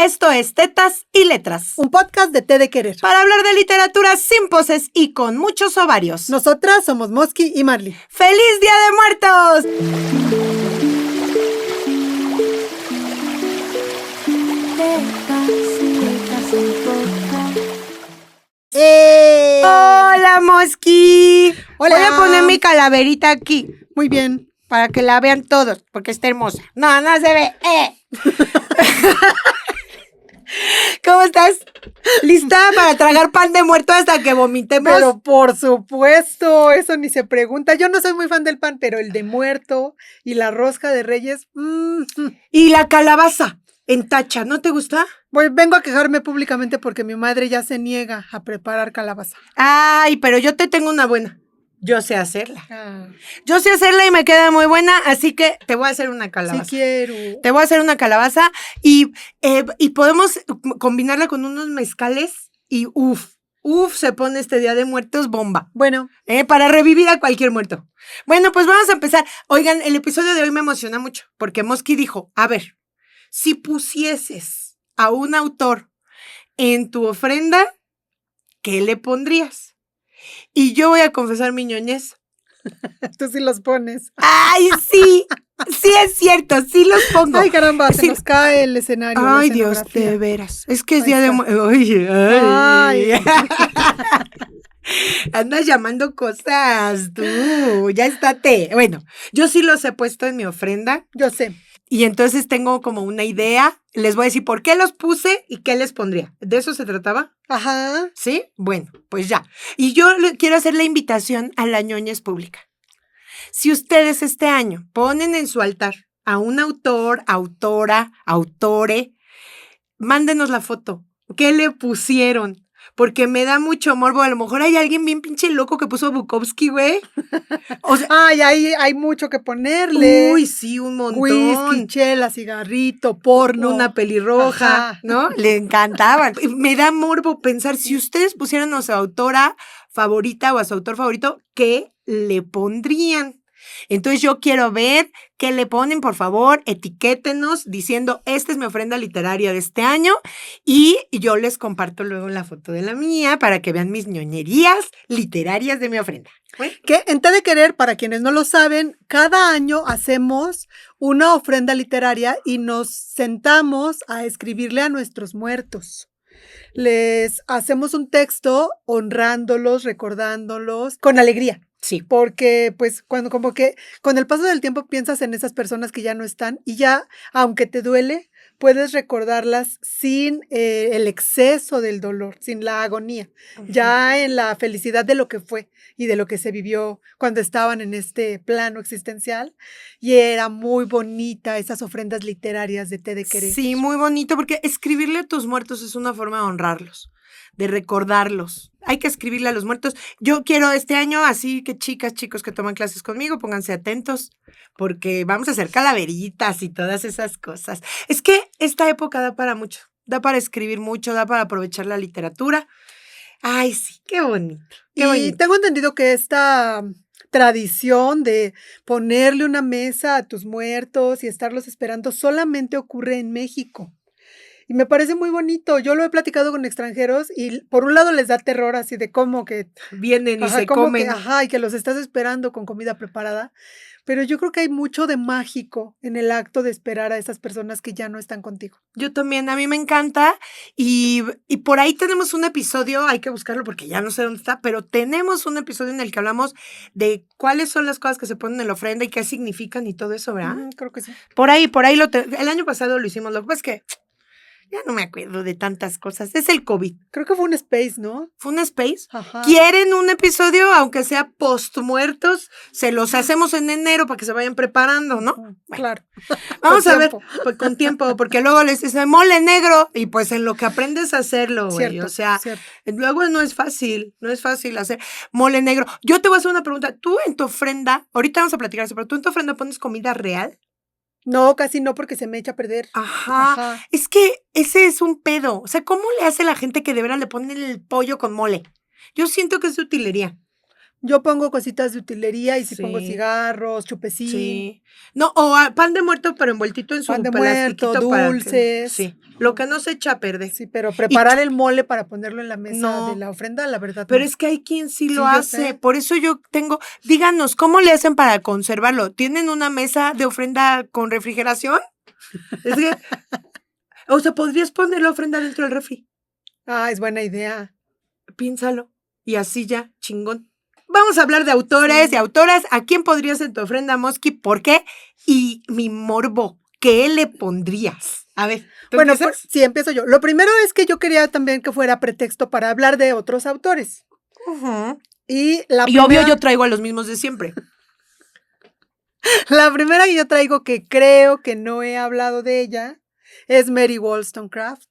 Esto es Tetas y Letras, un podcast de Té de Querer. para hablar de literatura sin poses y con muchos ovarios. Nosotras somos Mosky y Marley. ¡Feliz Día de Muertos! ¡Hola, Mosky! Hola. Voy a poner mi calaverita aquí Muy bien. para que la vean todos, porque está hermosa. No se ve. ¿Cómo estás? ¿Lista para tragar pan de muerto hasta que vomitemos? Pero por supuesto, eso ni se pregunta. Yo no soy muy fan del pan, pero el de muerto y la rosca de Reyes. Y la calabaza en tacha, ¿no te gusta? Vengo a quejarme públicamente porque mi madre ya se niega a preparar calabaza. Ay, pero yo te tengo una buena. Yo sé hacerla. Yo sé hacerla y me queda muy buena, así que te voy a hacer una calabaza. Sí quiero. Te voy a hacer una calabaza y podemos combinarla con unos mezcales y se pone este Día de Muertos bomba. Bueno. Para revivir a cualquier muerto. Bueno, pues vamos a empezar. Oigan, el episodio de hoy me emociona mucho porque Mosky dijo, a ver, si pusieses a un autor en tu ofrenda, ¿qué le pondrías? Y yo voy a confesar mi ñoñez. Tú sí los pones. ¡Ay, sí! Sí es cierto, sí los pongo. Ay, caramba, Es se decir, nos cae el escenario. Ay, la Dios, escenografía. de veras. Es que es Ahí Día de está. Muertos. Oye, ay. Ay. Andas llamando cosas, tú. Ya estate. Bueno, yo sí los he puesto en mi ofrenda. Yo sé. Y entonces tengo como una idea. Les voy a decir por qué los puse y qué les pondría. ¿De eso se trataba? Ajá. ¿Sí? Bueno, pues ya. Y yo le quiero hacer la invitación a la ñoñez pública. Si ustedes este año ponen en su altar a un autor, autora, autore, mándenos la foto. ¿Qué le pusieron? Porque me da mucho morbo. A lo mejor hay alguien bien pinche loco que puso Bukowski, güey. O sea, Ay, ahí hay mucho que ponerle. uy, sí, un montón. Whisky, chela, cigarrito, porno. Una pelirroja, Ajá. ¿no? Le encantaban. Me da morbo pensar, si ustedes pusieran a su autora favorita o a su autor favorito, ¿qué le pondrían? Entonces yo quiero ver qué le ponen, por favor, etiquétenos diciendo, esta es mi ofrenda literaria de este año y yo les comparto luego la foto de la mía para que vean mis ñoñerías literarias de mi ofrenda. Que en Té de Querer, para quienes no lo saben, cada año hacemos una ofrenda literaria y nos sentamos a escribirle a nuestros muertos. Les hacemos un texto honrándolos, recordándolos, con alegría. Sí. Porque pues cuando como que con el paso del tiempo piensas en esas personas que ya no están y ya, aunque te duele, puedes recordarlas sin el exceso del dolor, sin la agonía, ya en la felicidad de lo que fue y de lo que se vivió cuando estaban en este plano existencial. Y era muy bonita esas ofrendas literarias de Té de Querer. Sí, muy bonito, porque escribirle a tus muertos es una forma de honrarlos, de recordarlos. Hay que escribirle a los muertos. Yo quiero este año, así que chicas, chicos que toman clases conmigo, pónganse atentos, porque vamos a hacer calaveritas y todas esas cosas. Es que esta época da para mucho, da para escribir mucho, da para aprovechar la literatura. Ay, sí, qué bonito. Qué Y bonito. tengo entendido que esta tradición de ponerle una mesa a tus muertos y estarlos esperando solamente ocurre en México. Y me parece muy bonito. Yo lo he platicado con extranjeros y por un lado les da terror así de cómo que Vienen y se como comen. y que los estás esperando con comida preparada. Pero yo creo que hay mucho de mágico en el acto de esperar a esas personas que ya no están contigo. Yo también, a mí me encanta y por ahí tenemos un episodio, hay que buscarlo porque ya no sé dónde está, pero tenemos un episodio en el que hablamos de cuáles son las cosas que se ponen en la ofrenda y qué significan y todo eso, ¿verdad? Creo que sí. Por ahí el año pasado lo hicimos, lo que pasa es que ya no me acuerdo de tantas cosas, es el COVID. Creo que fue un space, ¿no? ¿Fue un space? Ajá. ¿Quieren un episodio, aunque sea post-muertos? Se los hacemos en enero para que se vayan preparando, ¿no? Bueno, Claro. vamos Con a ver, tiempo. pues, con tiempo, porque luego les dicen mole negro y pues en lo que aprendes a hacerlo, güey. Cierto, O sea, cierto. luego no es fácil hacer mole negro. Yo te voy a hacer una pregunta. ¿Tú en tu ofrenda, ahorita vamos a platicar eso, pero tú en tu ofrenda pones comida real? No, casi no, porque se me echa a perder. Ajá. Es que ese es un pedo. O sea, ¿cómo le hace la gente que de veras le pone el pollo con mole? Yo siento que es de utilería. Yo pongo cositas de utilería y sí pongo Sí, cigarros, chupecín, sí. No, pan de muerto, pero envueltito en pan su de muerto, plastiquito para que no. dulces. Sí, lo que no se echa a perder. Sí, pero Y preparar el mole para ponerlo en la mesa de no, la ofrenda, la verdad pero no. es que hay quien sí lo Sí, yo hace. sé. Por eso yo tengo. Díganos, ¿cómo le hacen para conservarlo? ¿Tienen una mesa de ofrenda con refrigeración? Es que, o sea, podrías poner la ofrenda dentro del refri. Ah, es buena idea. Piénsalo. Y así ya, chingón. Vamos a hablar de autores y Sí. autoras. ¿A quién podrías en tu ofrenda, Mosqui? ¿Por qué? Y mi morbo, ¿qué le pondrías? A ver, ¿tú Bueno, empiezas? sí, empiezo yo. Lo primero es que yo quería también que fuera pretexto para hablar de otros autores. Ujú. Y la Y obvio primera, yo traigo a los mismos de siempre. la primera que yo traigo que creo que no he hablado de ella es Mary Wollstonecraft.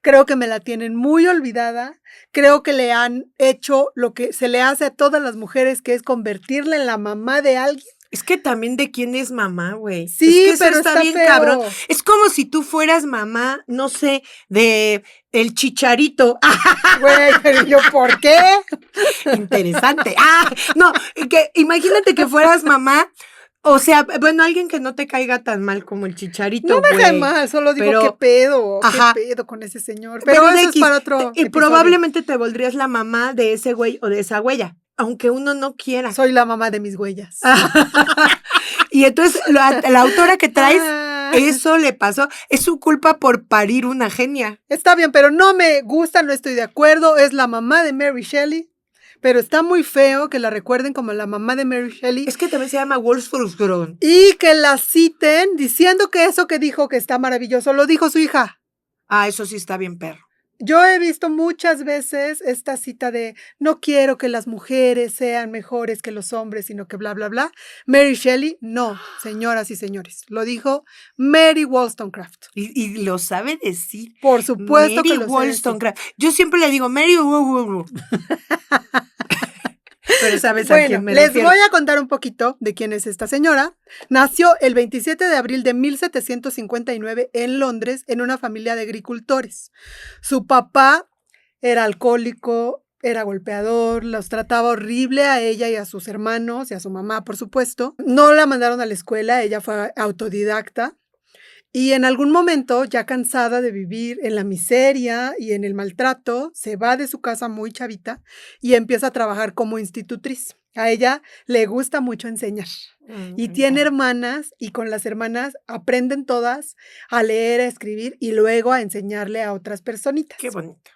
Creo que me la tienen muy olvidada. Creo que le han hecho lo que se le hace a todas las mujeres, que es convertirla en la mamá de alguien. Es que también de quién es mamá, güey. Es Sí, que eso pero está está bien cabrón. feo. Es como si tú fueras mamá, no sé, de el Chicharito. Güey, pero yo, ¿por qué? Interesante. No, que imagínate que fueras mamá, o sea, bueno, alguien que no te caiga tan mal como el No Chicharito, me cae güey. mal, solo digo Pero, qué ajá, pedo con ese señor. Pero pero de eso es X, para otro y episodio. probablemente te volverías la mamá de ese güey o de esa huella, aunque uno no quiera. Soy la mamá de mis huellas. Y entonces la autora que traes, Ah, eso le pasó. Es su culpa por parir una genia. está bien, pero no me gusta, no estoy de acuerdo. Es la mamá de Mary Shelley. Pero está muy feo que la recuerden como la mamá de Mary Shelley Es que también se llama Wollstonecraft. y que la citen diciendo que eso que dijo que está maravilloso lo dijo su hija. Eso sí está bien, perro. Yo he visto muchas veces esta cita de no quiero que las mujeres sean mejores que los hombres, sino que bla, bla, bla. Mary Shelley, no, señoras y señores. Lo dijo Mary Wollstonecraft. Y lo sabe decir. Por supuesto Mary que lo sé decir. Wollstonecraft. Yo siempre le digo Mary Pero sabes a quién Bueno, me les refiero. voy a contar un poquito de quién es esta señora. Nació el 27 de abril de 1759 en Londres en una familia de agricultores. Su papá era alcohólico, era golpeador, los trataba horrible a ella y a sus hermanos y a su mamá, por supuesto. No la mandaron a la escuela, ella fue autodidacta. Y en algún momento, ya cansada de vivir en la miseria y en el maltrato, se va de su casa muy chavita y empieza a trabajar como institutriz. A ella le gusta mucho enseñar y tiene hermanas y con las hermanas aprenden todas a leer, a escribir y luego a enseñarle a otras personitas. Qué bonito.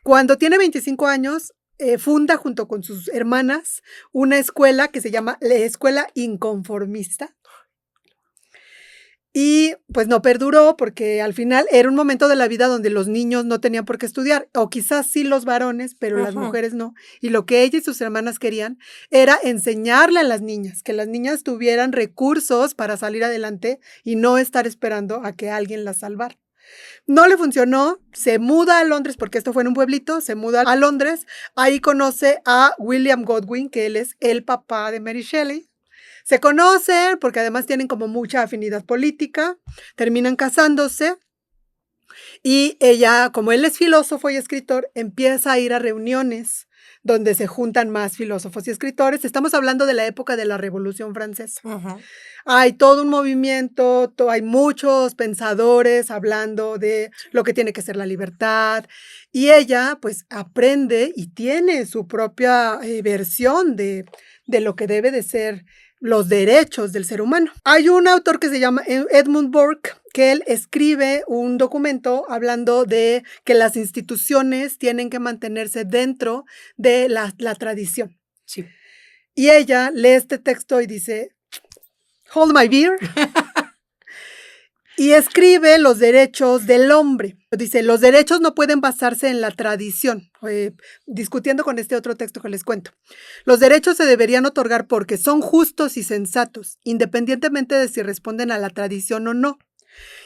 Cuando tiene 25 años, funda junto con sus hermanas una escuela que se llama la Escuela Inconformista. Y pues no perduró porque al final era un momento de la vida donde los niños no tenían por qué estudiar, o quizás sí los varones, pero las mujeres no. Y lo que ella y sus hermanas querían era enseñarle a las niñas, que las niñas tuvieran recursos para salir adelante y no estar esperando a que alguien las salvara. No le funcionó, se muda a Londres, porque esto fue en un pueblito, se muda a Londres, ahí conoce a William Godwin, que él es el papá de Mary Shelley. Se conocen porque además tienen como mucha afinidad política, terminan casándose y ella, como él es filósofo y escritor, empieza a ir a reuniones donde se juntan más filósofos y escritores. Estamos hablando de la época de la Revolución Francesa. Hay todo un movimiento, hay muchos pensadores hablando de lo que tiene que ser la libertad y ella pues aprende y tiene su propia versión de lo que debe de ser los derechos del ser humano. Hay un autor que se llama Edmund Burke, que él escribe un documento hablando de que las instituciones tienen que mantenerse dentro de la tradición. Sí. Y ella lee este texto y dice, hold my beer. Y escribe los derechos del hombre. Dice, los derechos no pueden basarse en la tradición. Discutiendo con este otro texto que les cuento. Los derechos se deberían otorgar porque son justos y sensatos, independientemente de si responden a la tradición o no.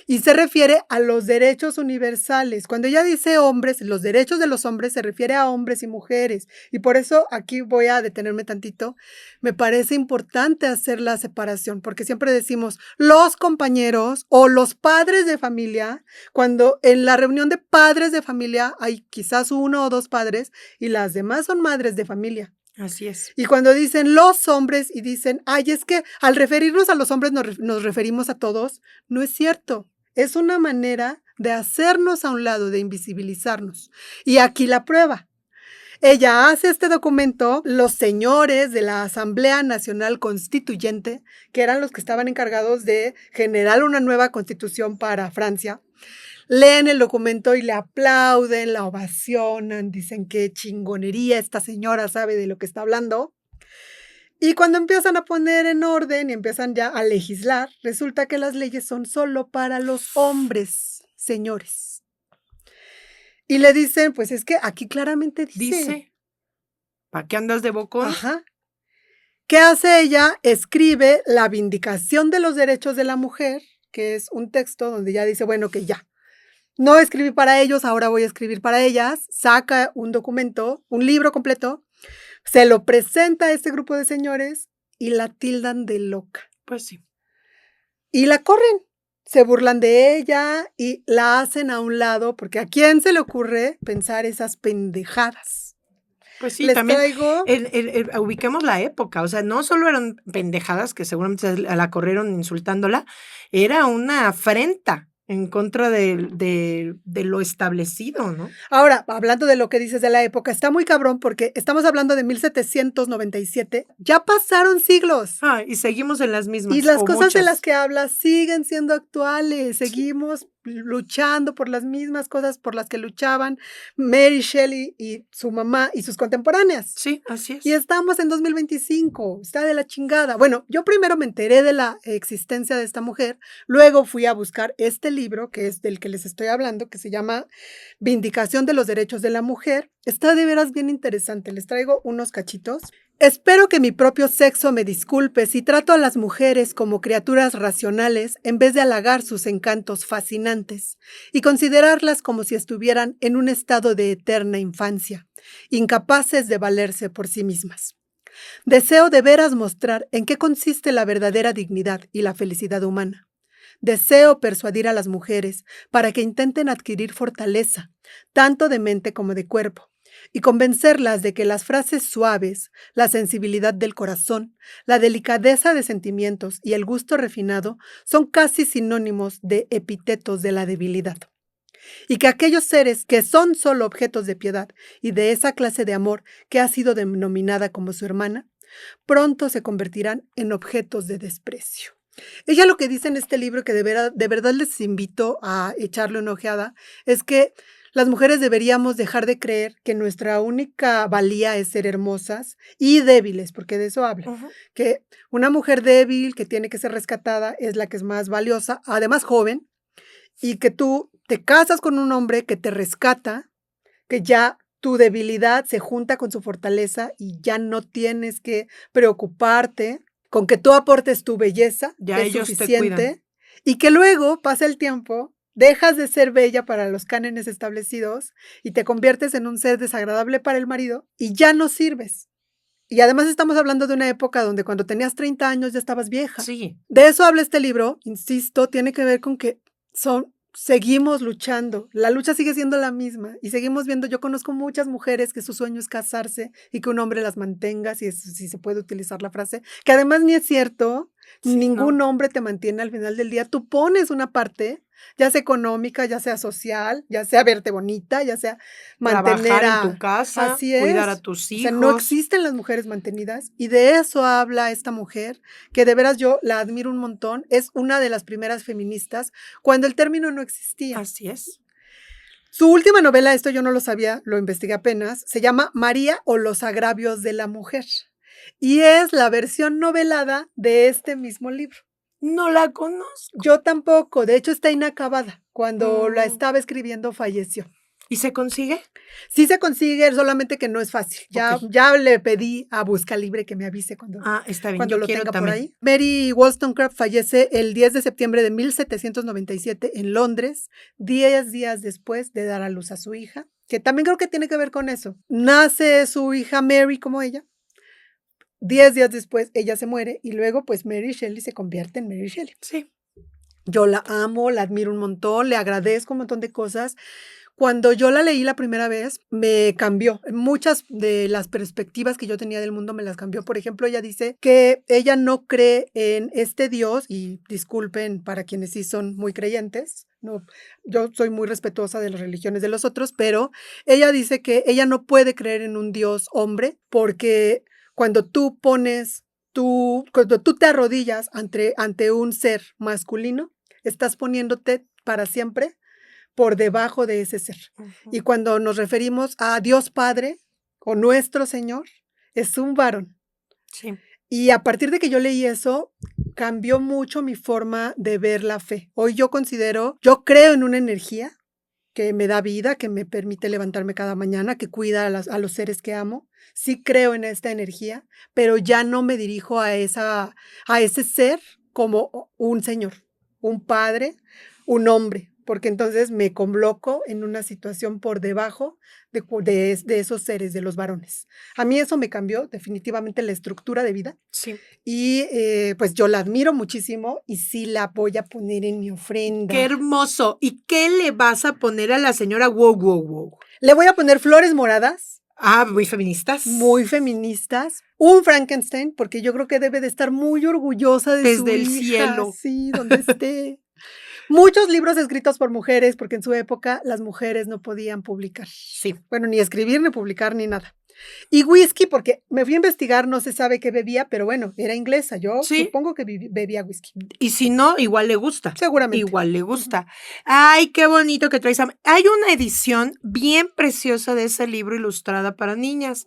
Y se refiere a los derechos universales. Cuando ella dice hombres, los derechos de los hombres se refiere a hombres y mujeres. Y por eso aquí voy a detenerme tantito. Me parece importante hacer la separación, porque siempre decimos los compañeros o los padres de familia, cuando en la reunión de padres de familia hay quizás uno o dos padres y las demás son madres de familia. Así es. Y cuando dicen los hombres y dicen, ay, es que al referirnos a los hombres nos referimos a todos, no es cierto. Es una manera de hacernos a un lado, de invisibilizarnos. Y aquí la prueba. Ella hace este documento, los señores de la Asamblea Nacional Constituyente, que eran los que estaban encargados de generar una nueva constitución para Francia, leen el documento y le aplauden, la ovacionan, dicen qué chingonería, esta señora sabe de lo que está hablando. Y cuando empiezan a poner en orden y empiezan ya a legislar, resulta que las leyes son solo para los hombres, señores. Y le dicen, pues es que aquí claramente dice. ¿Para qué andas de bocón? Ajá. ¿Qué hace ella? Escribe la Vindicación de los Derechos de la Mujer, que es un texto donde ya dice, bueno, que ya. No escribí para ellos, ahora voy a escribir para ellas. Saca un documento, un libro completo, se lo presenta a este grupo de señores y la tildan de loca. Pues sí. Y la corren. Se burlan de ella y la hacen a un lado, porque ¿a quién se le ocurre pensar esas pendejadas? Pues sí, Les también traigo... ubiquemos la época, o sea, no solo eran pendejadas que seguramente la corrieron insultándola, era una afrenta en contra de lo establecido, ¿no? Ahora, hablando de lo que dices de la época, está muy cabrón porque estamos hablando de 1797, ya pasaron siglos. Y seguimos en las mismas. Y las cosas muchas de las que hablas siguen siendo actuales, seguimos luchando por las mismas cosas por las que luchaban Mary Shelley y su mamá y sus contemporáneas. Sí, así es. Y estamos en 2025, está de la chingada. Bueno, yo primero me enteré de la existencia de esta mujer, luego fui a buscar este libro, que es del que les estoy hablando, que se llama Vindicación de los Derechos de la Mujer. Está de veras bien interesante, les traigo unos cachitos. Espero que mi propio sexo me disculpe si trato a las mujeres como criaturas racionales en vez de halagar sus encantos fascinantes y considerarlas como si estuvieran en un estado de eterna infancia, incapaces de valerse por sí mismas. Deseo de veras mostrar en qué consiste la verdadera dignidad y la felicidad humana. Deseo persuadir a las mujeres para que intenten adquirir fortaleza, tanto de mente como de cuerpo, y convencerlas de que las frases suaves, la sensibilidad del corazón, la delicadeza de sentimientos y el gusto refinado son casi sinónimos de epítetos de la debilidad. Y que aquellos seres que son solo objetos de piedad y de esa clase de amor que ha sido denominada como su hermana, pronto se convertirán en objetos de desprecio. Ella lo que dice en este libro, que de verdad les invito a echarle una ojeada, es que las mujeres deberíamos dejar de creer que nuestra única valía es ser hermosas y débiles, porque de eso habla. Que una mujer débil que tiene que ser rescatada es la que es más valiosa, además joven, y que tú te casas con un hombre que te rescata, que ya tu debilidad se junta con su fortaleza y ya no tienes que preocuparte con que tú aportes tu belleza, ya que es ellos suficiente, te cuidan. Y que luego pasa el tiempo, dejas de ser bella para los cánones establecidos y te conviertes en un ser desagradable para el marido y ya no sirves. Y además estamos hablando de una época donde cuando tenías 30 años ya estabas vieja. Sí. De eso habla este libro, insisto, tiene que ver con que seguimos luchando, la lucha sigue siendo la misma y seguimos viendo, yo conozco muchas mujeres que su sueño es casarse y que un hombre las mantenga, si se puede utilizar la frase, que además ni es cierto, sí, ningún hombre te mantiene al final del día, tú pones una parte, ya sea económica, ya sea social, ya sea verte bonita, ya sea mantener trabajar en tu casa, así es, cuidar a tus hijos. O sea, no existen las mujeres mantenidas y de eso habla esta mujer, que de veras yo la admiro un montón, es una de las primeras feministas cuando el término no existía. Así es. Su última novela, esto yo no lo sabía, lo investigué apenas, se llama María o los agravios de la mujer y es la versión novelada de este mismo libro. No la conozco. Yo tampoco, de hecho está inacabada. Cuando la estaba escribiendo falleció. ¿Y se consigue? Sí se consigue, solamente que no es fácil. Ya le pedí a Buscalibre que me avise cuando, está bien. cuando Yo lo tenga también. por ahí. Mary Wollstonecraft fallece el 10 de septiembre de 1797 en Londres, 10 días después de dar a luz a su hija, que también creo que tiene que ver con eso. Nace su hija Mary como ella. 10 días después ella se muere y luego pues Mary Shelley se convierte en Mary Shelley. Sí. Yo la amo, la admiro un montón, le agradezco un montón de cosas. cuando yo la leí la primera vez, me cambió. Muchas de las perspectivas que yo tenía del mundo me las cambió. Por ejemplo, ella dice que ella no cree en este Dios, y disculpen para quienes sí son muy creyentes, no, yo soy muy respetuosa de las religiones de los otros, pero ella dice que ella no puede creer en un Dios hombre porque cuando tú cuando tú te arrodillas ante un ser masculino, estás poniéndote para siempre por debajo de ese ser. Y cuando nos referimos a Dios Padre o nuestro Señor, es un varón. Sí. Y a partir de que yo leí eso, cambió mucho mi forma de ver la fe. Hoy yo creo en una energía que me da vida, que me permite levantarme cada mañana, que cuida a los seres que amo. Sí creo en esta energía, pero ya no me dirijo a ese ser como un señor, un padre, un hombre, porque entonces me coloco en una situación por debajo de esos seres, de los varones. A mí eso me cambió definitivamente la estructura de vida Sí. y pues yo la admiro muchísimo y sí la voy a poner en mi ofrenda. ¡Qué hermoso! ¿Y qué le vas a poner a la señora wow? Le voy a poner flores moradas. Ah, muy feministas. Muy feministas. Un Frankenstein, porque yo creo que debe de estar muy orgullosa de su Desde el hija. cielo. Sí, donde esté. Muchos libros escritos por mujeres, porque en su época las mujeres no podían publicar. Sí. Bueno, ni escribir, ni publicar, ni nada. Y whisky, porque me fui a investigar, no se sabe qué bebía, pero bueno, era inglesa. Yo Sí. supongo que bebía whisky. Y si no, igual le gusta. Seguramente. Igual le gusta. Ay, qué bonito que traes. Hay una edición bien preciosa de ese libro ilustrada para niñas,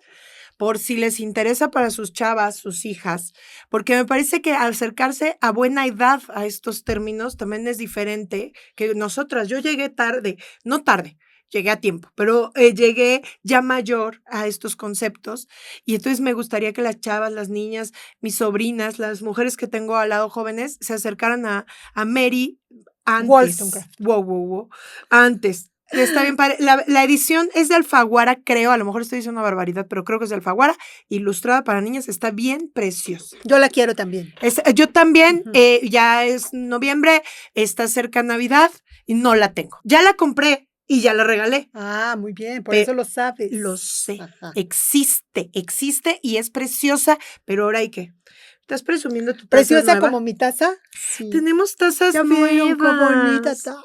por si les interesa para sus chavas, sus hijas, porque me parece que acercarse a buena edad a estos términos también es diferente que nosotras. Yo llegué tarde, no tarde, llegué a tiempo, pero llegué ya mayor a estos conceptos y entonces me gustaría que las chavas, las niñas, mis sobrinas, las mujeres que tengo al lado jóvenes se acercaran a Mary antes. Wollstonecraft. Wow. Antes. Está bien padre. La edición es de Alfaguara, creo. A lo mejor estoy diciendo una barbaridad, pero creo que es de Alfaguara. Ilustrada para niñas. Está bien preciosa. Yo la quiero también. Yo también. Ya es noviembre. Está cerca Navidad y no la tengo. Ya la compré y ya la regalé. Ah, muy bien. Por eso lo sabes. Lo sé. Ajá. Existe y es preciosa. Pero ahora hay que... ¿Estás presumiendo tu taza ¿Preciosa nueva? como mi taza? Sí. Tenemos tazas Ya nuevas. vieron qué bonita taza.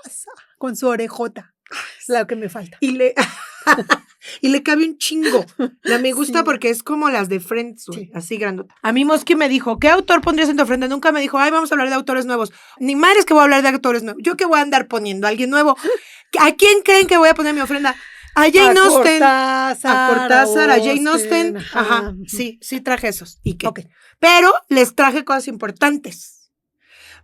Con su orejota. Es lo que me falta. Y le cabe un chingo. Me gusta Sí. porque es como las de Friends, güey, Sí. así grandota. A mí Mosky me dijo, ¿qué autor pondrías en tu ofrenda? Nunca me dijo, ay, vamos a hablar de autores nuevos. Ni madres que voy a hablar de autores nuevos. ¿Yo qué voy a andar poniendo? ¿A alguien nuevo? ¿A quién creen que voy a poner mi ofrenda? A Jane Austen. A Cortázar, a Jane Austen. Ajá. Sí traje esos. ¿Y qué? Ok. Pero les traje cosas importantes.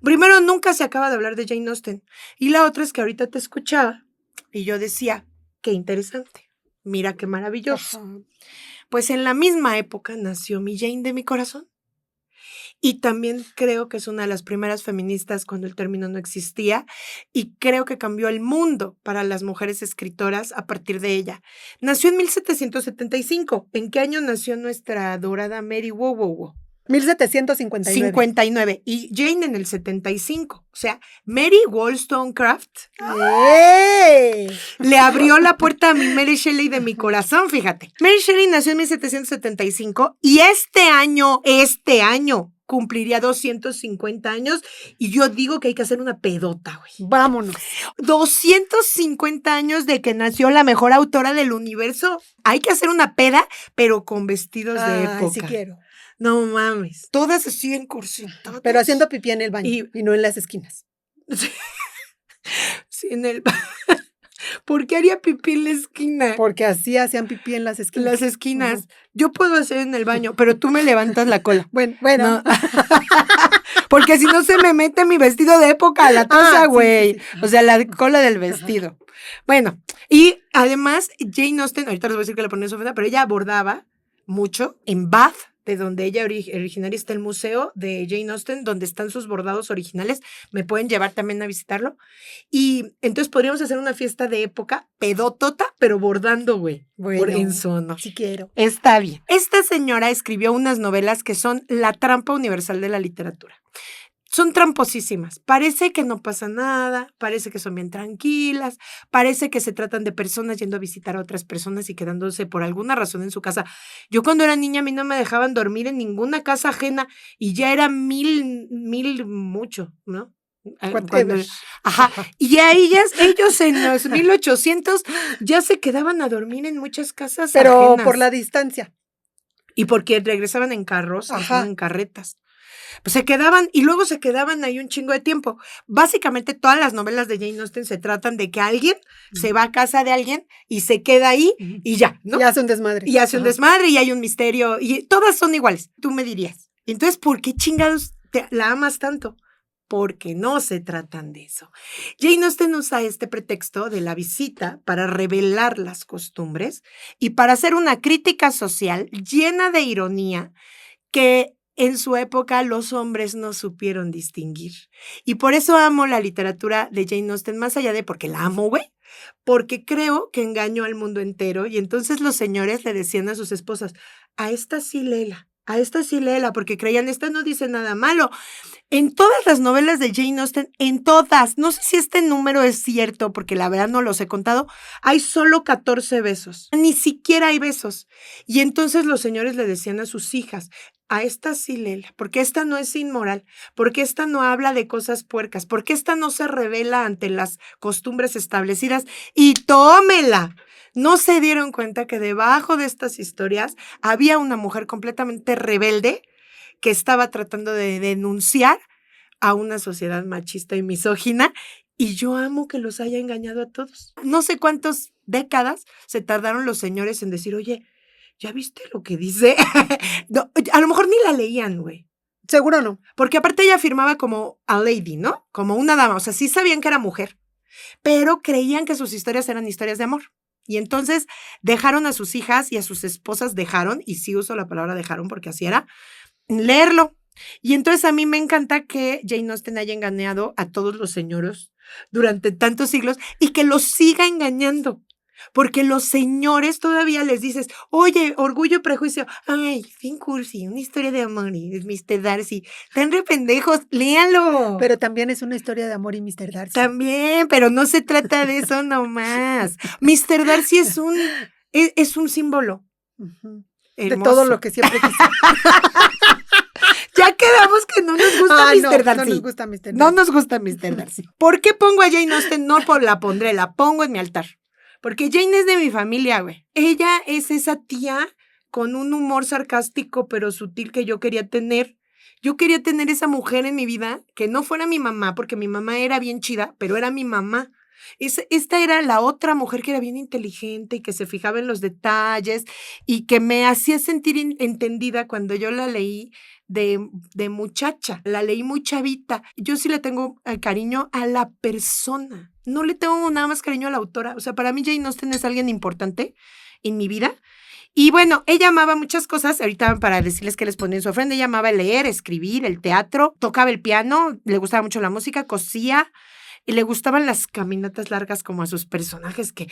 Primero, nunca se acaba de hablar de Jane Austen. Y la otra es que ahorita te escuchaba y yo decía, qué interesante. Mira qué maravilloso. Ajá. Pues en la misma época nació mi Jane de mi corazón. Y también creo que es una de las primeras feministas cuando el término no existía y creo que cambió el mundo para las mujeres escritoras a partir de ella. Nació en 1775. ¿En qué año nació nuestra adorada Mary Wow? 1759. 59. Y Jane en el 75. O sea, Mary Wollstonecraft ¡Ey! le abrió la puerta a mi Mary Shelley de mi corazón, fíjate. Mary Shelley nació en 1775 y este año cumpliría 250 años y yo digo que hay que hacer una pedota, güey. Vámonos. 250 años de que nació la mejor autora del universo. Hay que hacer una peda, pero con vestidos de época. Sí quiero. No mames. Todas así en corsetadas. Pero haciendo pipí en el baño y no en las esquinas. Sí, en el... ¿Por qué haría pipí en la esquina? Porque así hacían pipí en las esquinas. Las esquinas. Yo puedo hacer en el baño, pero tú me levantas la cola. Bueno. No. Porque si no se me mete mi vestido de época a la taza, güey. Sí. O sea, la cola del vestido. Bueno, y además Jane Austen, ahorita les voy a decir que le ponía su ofrenda, pero ella bordaba mucho en Bath, de donde ella originaria está el museo de Jane Austen, donde están sus bordados originales. Me pueden llevar también a visitarlo. Y entonces podríamos hacer una fiesta de época, pedotota, pero bordando, güey. Bueno, en sono. Sí quiero. Está bien. Esta señora escribió unas novelas que son la trampa universal de la literatura. son tramposísimas. Parece que no pasa nada, parece que son bien tranquilas, parece que se tratan de personas yendo a visitar a otras personas y quedándose por alguna razón en su casa. Yo cuando era niña a mí no me dejaban dormir en ninguna casa ajena y ya era mil mucho, ¿no? Whatever. Ajá, Ajá. y a ellos en los 1800 ya se quedaban a dormir en muchas casas Pero por ajenas. la distancia. Y porque regresaban en carros, Ajá. en carretas. Pues se quedaban y luego se quedaban ahí un chingo de tiempo. Básicamente todas las novelas de Jane Austen se tratan de que alguien se va a casa de alguien y se queda ahí y ya, ¿no? Y hace un desmadre. Y hace un Ajá. desmadre y hay un misterio y todas son iguales, tú me dirías. Entonces, ¿por qué chingados la amas tanto? Porque no se tratan de eso. Jane Austen usa este pretexto de la visita para revelar las costumbres y para hacer una crítica social llena de ironía que en su época los hombres no supieron distinguir. Y por eso amo la literatura de Jane Austen, más allá de porque la amo, güey, porque creo que engañó al mundo entero y entonces los señores le decían a sus esposas, a esta sí léela, porque creían, esta no dice nada malo. En todas las novelas de Jane Austen, en todas, no sé si este número es cierto, porque la verdad no los he contado, hay solo 14 besos, ni siquiera hay besos. Y entonces los señores le decían a sus hijas, a esta sí léela, porque esta no es inmoral, porque esta no habla de cosas puercas, porque esta no se revela ante las costumbres establecidas, y tómela. No se dieron cuenta que debajo de estas historias había una mujer completamente rebelde que estaba tratando de denunciar a una sociedad machista y misógina, y yo amo que los haya engañado a todos. No sé cuántas décadas se tardaron los señores en decir, oye, ¿ya viste lo que dice? No, a lo mejor ni la leían, güey. Seguro no. Porque aparte ella firmaba como a lady, ¿no? Como una dama, o sea, sí sabían que era mujer, pero creían que sus historias eran historias de amor. Y entonces dejaron a sus hijas y a sus esposas dejaron, y sí uso la palabra dejaron porque así era, leerlo. Y entonces a mí me encanta que Jane Austen haya engañado a todos los señoros durante tantos siglos y que los siga engañando. Porque los señores todavía les dices, oye, Orgullo y Prejuicio, ay, fin cursi, una historia de amor y Mr. Darcy, tan re pendejos, léalo. Pero también es una historia de amor y Mr. Darcy. También, pero no se trata de eso nomás. Mr. Darcy es un símbolo. De todo lo que siempre quise. Ya quedamos que no nos gusta Mr. Darcy. No nos gusta Mr. Darcy. No nos gusta Mr. Darcy. ¿Por qué pongo a Jane Austen? No la pondré, la pongo en mi altar. Porque Jane es de mi familia, güey. Ella es esa tía con un humor sarcástico pero sutil que yo quería tener. Yo quería tener esa mujer en mi vida que no fuera mi mamá, porque mi mamá era bien chida, pero era mi mamá. Esta era la otra mujer que era bien inteligente y que se fijaba en los detalles y que me hacía sentir entendida cuando yo la leí de muchacha. La leí muy chavita. Yo sí le tengo cariño a la persona. No le tengo nada más cariño a la autora. O sea, para mí Jane Austen es alguien importante en mi vida. Y bueno, ella amaba muchas cosas. Ahorita para decirles que les ponía en su ofrenda, ella amaba leer, escribir, el teatro, tocaba el piano, le gustaba mucho la música, cosía. Y le gustaban las caminatas largas como a sus personajes que,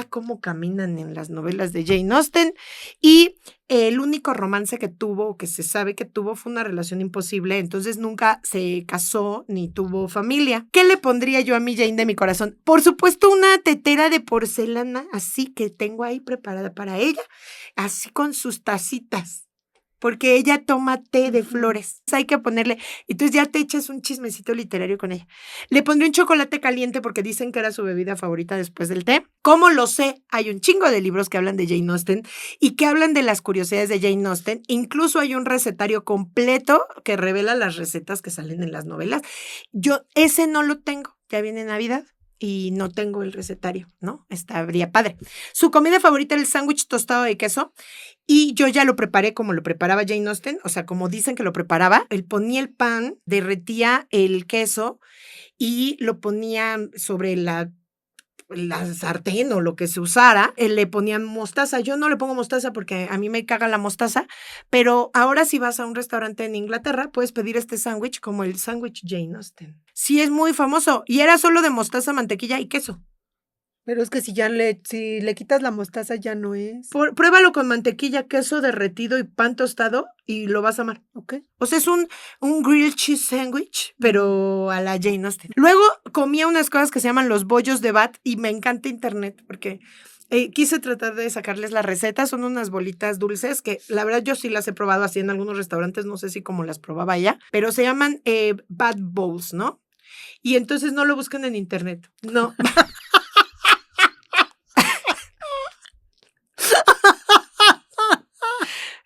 cómo caminan en las novelas de Jane Austen. Y el único romance que tuvo, que se sabe que tuvo, fue una relación imposible. Entonces nunca se casó ni tuvo familia. ¿Qué le pondría yo a mi Jane de mi corazón? Por supuesto, una tetera de porcelana, así que tengo ahí preparada para ella, así con sus tacitas. Porque ella toma té de flores. Hay que ponerle, entonces ya te echas un chismecito literario con ella. Le pondré un chocolate caliente porque dicen que era su bebida favorita después del té. ¿Cómo lo sé? Hay un chingo de libros que hablan de Jane Austen y que hablan de las curiosidades de Jane Austen. Incluso hay un recetario completo que revela las recetas que salen en las novelas. Yo ese no lo tengo, ya viene Navidad. Y no tengo el recetario, ¿no? Estaría padre. Su comida favorita era el sándwich tostado de queso y yo ya lo preparé como lo preparaba Jane Austen, o sea, como dicen que lo preparaba. Él ponía el pan, derretía el queso y lo ponía sobre la sartén o lo que se usara, le ponían mostaza. Yo no le pongo mostaza porque a mí me caga la mostaza, pero ahora si vas a un restaurante en Inglaterra, puedes pedir este sándwich como el sándwich Jane Austen. Sí, es muy famoso y era solo de mostaza, mantequilla y queso. Pero es que si le quitas la mostaza ya no es. Pruébalo con mantequilla, queso derretido y pan tostado y lo vas a amar. Ok. O sea, es un grilled cheese sandwich, pero a la Jane Austen. Luego comía unas cosas que se llaman los bollos de Bath y me encanta internet porque quise tratar de sacarles la receta. Son unas bolitas dulces que la verdad yo sí las he probado así en algunos restaurantes, no sé si como las probaba ella, pero se llaman Bath Bowls, ¿no? Y entonces no lo busquen en internet. No.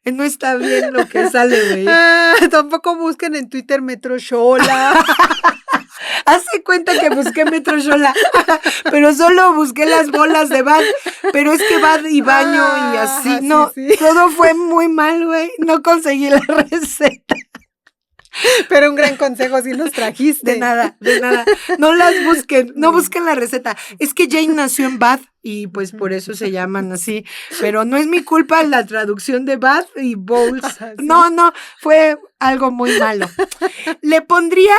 No está bien lo que sale, güey. Tampoco busquen en Twitter Metro Xola. Hace cuenta que busqué Metro Xola, pero solo busqué las bolas de Bad, pero es que Bad y baño y así, no, sí. todo fue muy mal, güey, no conseguí la receta. Pero un gran consejo sí nos trajiste. De nada, no las busquen, no busquen la receta, es que Jane nació en Bath y pues por eso se llaman así, pero no es mi culpa la traducción de Bath y Bowls, ¿Sí? no, fue algo muy malo. Le pondría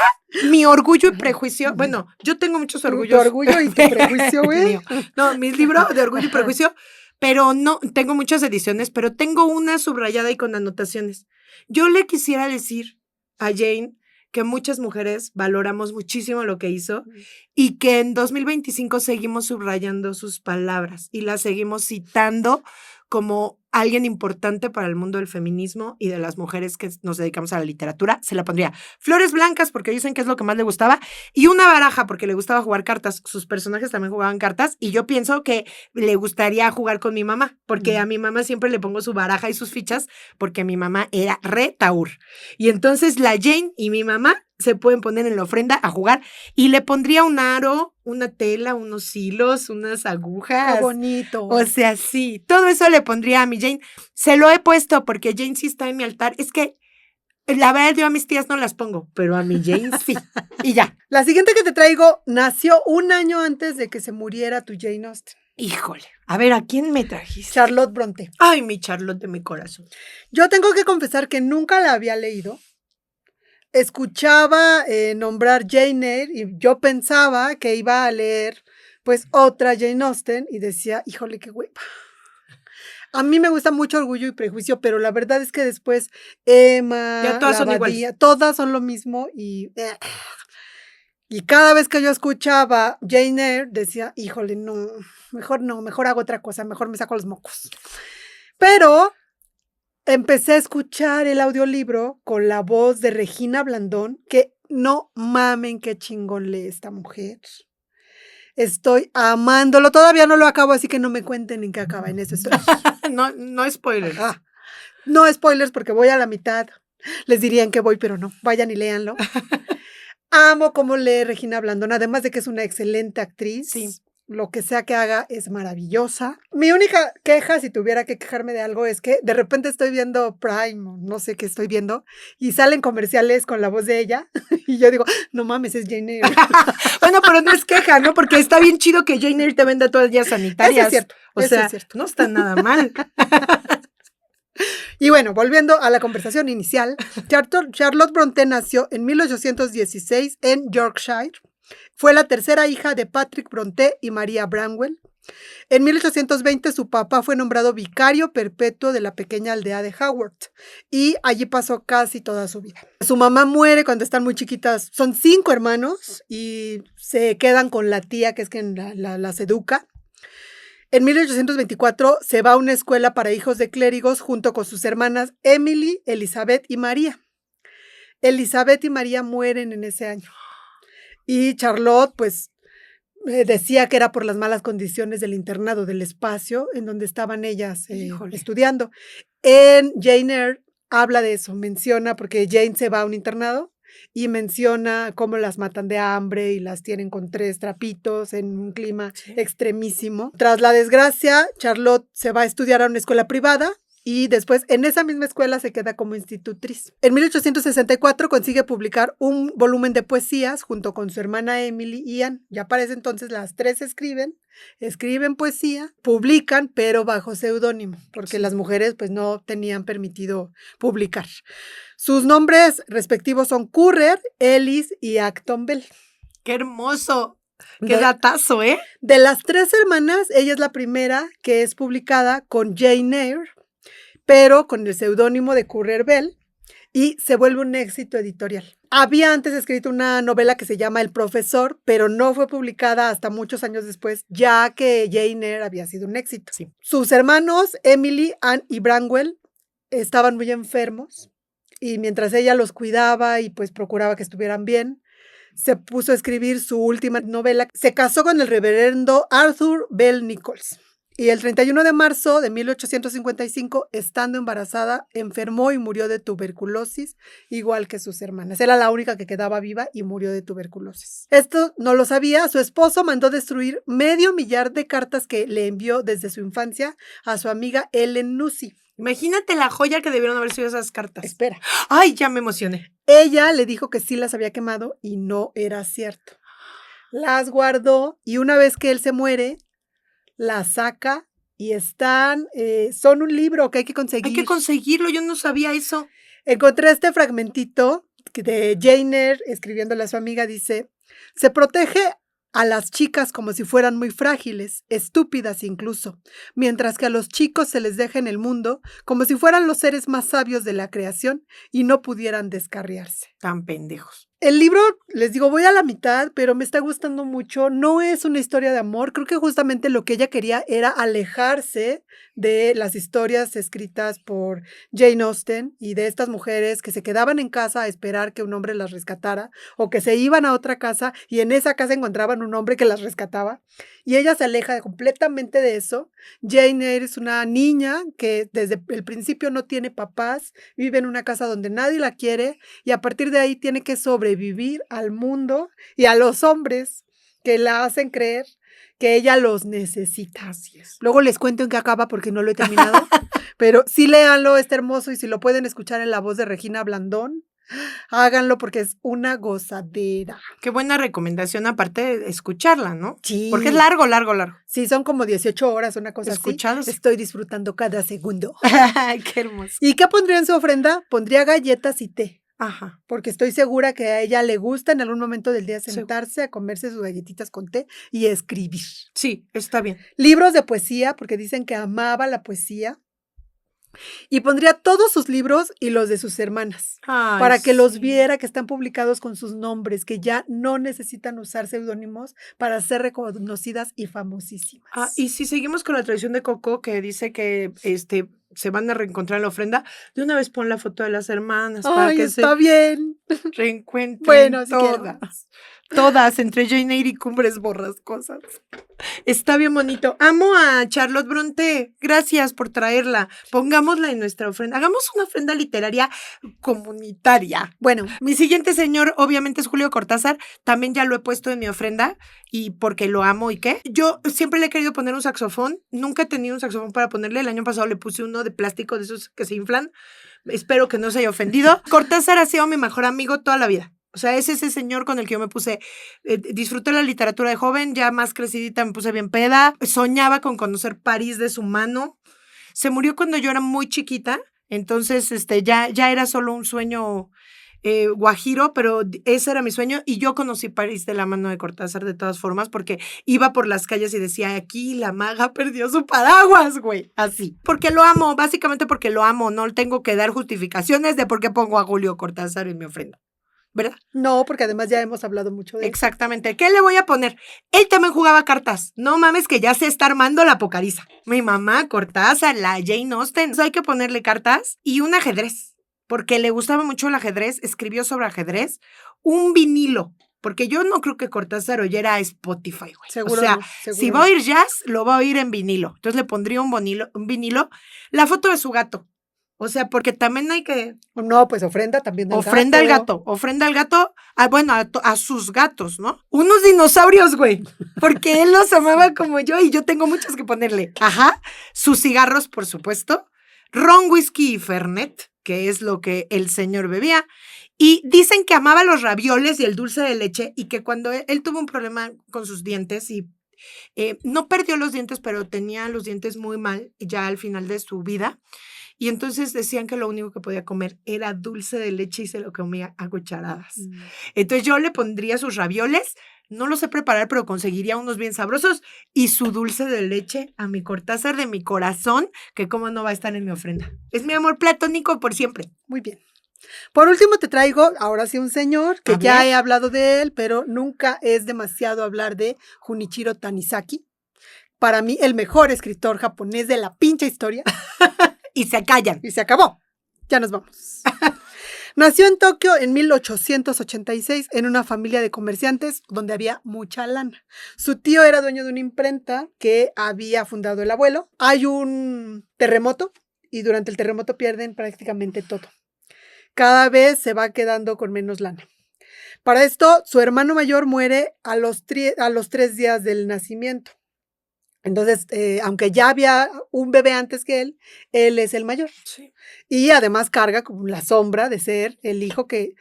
mi orgullo y prejuicio, bueno, yo tengo muchos orgullos. Tu orgullo y tu prejuicio, güey. No, mis libros de orgullo y prejuicio, pero no, tengo muchas ediciones, pero tengo una subrayada y con anotaciones. Yo le quisiera decir a Jane que muchas mujeres valoramos muchísimo lo que hizo y que en 2025 seguimos subrayando sus palabras y las seguimos citando como alguien importante para el mundo del feminismo y de las mujeres que nos dedicamos a la literatura. Se la pondría flores blancas porque dicen que es lo que más le gustaba y una baraja porque le gustaba jugar cartas. Sus personajes también jugaban cartas y yo pienso que le gustaría jugar con mi mamá porque a mi mamá siempre le pongo su baraja y sus fichas porque mi mamá era re taur. Y entonces la Jane y mi mamá se pueden poner en la ofrenda a jugar y le pondría un aro, una tela, unos hilos, unas agujas. Qué bonito. O sea, sí, todo eso le pondría a mi Jane. Se lo he puesto porque Jane sí está en mi altar. Es que la verdad yo a mis tías no las pongo, pero a mi Jane sí. Y ya. La siguiente que te traigo nació un año antes de que se muriera tu Jane Austen. Híjole. A ver, ¿a quién me trajiste? Charlotte Brontë. Ay, mi Charlotte de mi corazón. Yo tengo que confesar que nunca la había leído. Escuchaba nombrar Jane Eyre y yo pensaba que iba a leer pues otra Jane Austen y decía, híjole, qué hueva. A mí me gusta mucho Orgullo y Prejuicio, pero la verdad es que después Emma, ya todas son iguales. Todas son lo mismo y cada vez que yo escuchaba Jane Eyre decía, híjole, no, mejor hago otra cosa, mejor me saco los mocos. Pero empecé a escuchar el audiolibro con la voz de Regina Blandón, que no mamen qué chingón lee esta mujer. Estoy amándolo, todavía no lo acabo, así que no me cuenten en qué acaba, en eso estoy. No spoilers. No spoilers porque voy a la mitad. Les dirían que voy, pero no, vayan y léanlo. Amo cómo lee Regina Blandón, además de que es una excelente actriz. Sí. Lo que sea que haga es maravillosa. Mi única queja, si tuviera que quejarme de algo, es que de repente estoy viendo Prime, no sé qué estoy viendo, y salen comerciales con la voz de ella, y yo digo, no mames, es Jane Eyre. Bueno, pero no es queja, ¿no? Porque está bien chido que Jane Eyre te venda toallas sanitarias. Eso es cierto. Eso es cierto. No está nada mal. Y bueno, volviendo a la conversación inicial, Charlotte Brontë nació en 1816 en Yorkshire. Fue la tercera hija de Patrick Brontë y María Branwell. En 1820 su papá fue nombrado vicario perpetuo de la pequeña aldea de Haworth y allí pasó casi toda su vida. Su mamá muere cuando están muy chiquitas. Son 5 hermanos y se quedan con la tía que es quien las educa. En 1824 se va a una escuela para hijos de clérigos junto con sus hermanas Emily, Elizabeth y María. Elizabeth y María mueren en ese año. Y Charlotte, pues, decía que era por las malas condiciones del internado, del espacio en donde estaban ellas estudiando. En Jane Eyre habla de eso, menciona, porque Jane se va a un internado y menciona cómo las matan de hambre y las tienen con 3 trapitos en un clima extremísimo. Tras la desgracia, Charlotte se va a estudiar a una escuela privada y después en esa misma escuela se queda como institutriz. En 1864 consigue publicar un volumen de poesías junto con su hermana Emily y Anne. Ya para ese entonces las 3 escriben poesía, publican, pero bajo seudónimo, porque las mujeres pues no tenían permitido publicar. Sus nombres respectivos son Currer, Ellis y Acton Bell. ¡Qué hermoso! Qué datazo, ¿eh? De las 3 hermanas, ella es la primera que es publicada con Jane Eyre, pero con el seudónimo de Currer Bell, y se vuelve un éxito editorial. Había antes escrito una novela que se llama El Profesor, pero no fue publicada hasta muchos años después, ya que Jane Eyre había sido un éxito. Sí. Sus hermanos, Emily, Anne y Branwell, estaban muy enfermos, y mientras ella los cuidaba y pues procuraba que estuvieran bien, se puso a escribir su última novela. Se casó con el reverendo Arthur Bell Nichols. Y el 31 de marzo de 1855, estando embarazada, enfermó y murió de tuberculosis, igual que sus hermanas. Era la única que quedaba viva y murió de tuberculosis. Esto no lo sabía. Su esposo mandó destruir 500,000 de cartas que le envió desde su infancia a su amiga Ellen Nussey. Imagínate la joya que debieron haber sido esas cartas. Espera. Ay, ya me emocioné. Ella le dijo que sí las había quemado y no era cierto. Las guardó y una vez que él se muere, las saca y están, son un libro que hay que conseguir. Hay que conseguirlo, yo no sabía eso. Encontré este fragmentito de Jane Eyre escribiéndole a su amiga, dice, se protege a las chicas como si fueran muy frágiles, estúpidas incluso, mientras que a los chicos se les deja en el mundo como si fueran los seres más sabios de la creación y no pudieran descarriarse. Tan pendejos. El libro, les digo, voy a la mitad, pero me está gustando mucho. No es una historia de amor. Creo que justamente lo que ella quería era alejarse de las historias escritas por Jane Austen y de estas mujeres que se quedaban en casa a esperar que un hombre las rescatara o que se iban a otra casa y en esa casa encontraban un hombre que las rescataba. Y ella se aleja completamente de eso. Jane Eyre es una niña que desde el principio no tiene papás, vive en una casa donde nadie la quiere y a partir de ahí tiene que sobrevivir al mundo y a los hombres que la hacen creer que ella los necesita. Así es. Luego les cuento en qué acaba porque no lo he terminado, pero sí léanlo, está hermoso y si lo pueden escuchar en la voz de Regina Blandón, háganlo porque es una gozadera. Qué buena recomendación, aparte de escucharla, ¿no? Sí. Porque es largo, largo, largo. Sí, son como 18 horas, una cosa Escuchados. así. Estoy disfrutando cada segundo. Qué hermoso. ¿Y qué pondría en su ofrenda? Pondría galletas y té. Ajá. Porque estoy segura que a ella le gusta en algún momento del día sentarse a comerse sus galletitas con té y escribir. Sí, está bien. Libros de poesía, porque dicen que amaba la poesía. Y pondría todos sus libros y los de sus hermanas, Ay, para que los sí. viera, que están publicados con sus nombres, que ya no necesitan usar seudónimos para ser reconocidas y famosísimas. Ah, y si seguimos con la tradición de Coco, que dice que se van a reencontrar en la ofrenda, de una vez pon la foto de las hermanas para Ay, que está se bien. reencuentren Bueno, si todas. Todas, entre Jane Eyre y Cumbres Borrascosas. Está bien bonito. Amo a Charlotte Brontë. Gracias por traerla. Pongámosla en nuestra ofrenda. Hagamos una ofrenda literaria comunitaria. Bueno, Mi siguiente señor, obviamente, es Julio Cortázar. También ya lo he puesto en mi ofrenda y porque lo amo y qué. Yo siempre le he querido poner un saxofón. Nunca he tenido un saxofón para ponerle. El año pasado le puse uno de plástico de esos que se inflan. Espero que no se haya ofendido. Cortázar ha sido mi mejor amigo toda la vida. O sea, es ese señor con el que yo me puse, disfruté la literatura de joven, ya más crecidita me puse bien peda, soñaba con conocer París de su mano. Se murió cuando yo era muy chiquita, entonces ya era solo un sueño guajiro, pero ese era mi sueño y yo conocí París de la mano de Cortázar de todas formas porque iba por las calles y decía, aquí la maga perdió su paraguas, güey, así. Porque lo amo, básicamente porque lo amo, no tengo que dar justificaciones de por qué pongo a Julio Cortázar en mi ofrenda. ¿Verdad? no, porque además ya hemos hablado mucho de eso. Exactamente. ¿Qué le voy a poner? Él también jugaba cartas. No mames que ya se está armando la pocariza. Mi mamá, Cortázar, la Jane Austen. Hay que ponerle cartas y un ajedrez. Porque le gustaba mucho el ajedrez. Escribió sobre ajedrez. Un vinilo. Porque yo no creo que Cortázar oyera Spotify, güey. Seguro o sea, no, seguro si va a oír jazz, lo va a oír en vinilo. Entonces le pondría un vinilo. La foto de su gato. O sea, porque también hay que... No, pues ofrenda también al Ofrenda al gato, ofrenda al gato, bueno, a sus gatos, ¿no? Unos dinosaurios, güey, porque él los amaba como yo y yo tengo muchos que ponerle. Ajá, sus cigarros, por supuesto, ron, whisky y fernet, que es lo que el señor bebía, y dicen que amaba los ravioles y el dulce de leche y que cuando él tuvo un problema con sus dientes y no perdió los dientes, pero tenía los dientes muy mal ya al final de su vida. Y entonces decían que lo único que podía comer era dulce de leche y se lo comía a cucharadas. Entonces yo le pondría sus ravioles, No lo sé preparar, pero conseguiría unos bien sabrosos y su dulce de leche a mi Cortázar de mi corazón, que cómo no va a estar en mi ofrenda. Es mi amor platónico por siempre. Muy bien. Por último te traigo, ahora sí, un señor que A ya ver. he hablado de él, pero nunca es demasiado hablar de Junichiro Tanizaki. Para mí, el mejor escritor japonés de la pinche historia. Y se callan. Y se acabó. Ya nos vamos. Nació en Tokio en 1886 en una familia de comerciantes donde había mucha lana. Su tío era dueño de una imprenta que había fundado el abuelo. Hay un terremoto y durante el terremoto pierden prácticamente todo. Cada vez se va quedando con menos lana. Para esto, su hermano mayor muere a los 3 días del nacimiento. Entonces, aunque ya había un bebé antes que él es el mayor. Sí. Y además carga como la sombra de ser el hijo que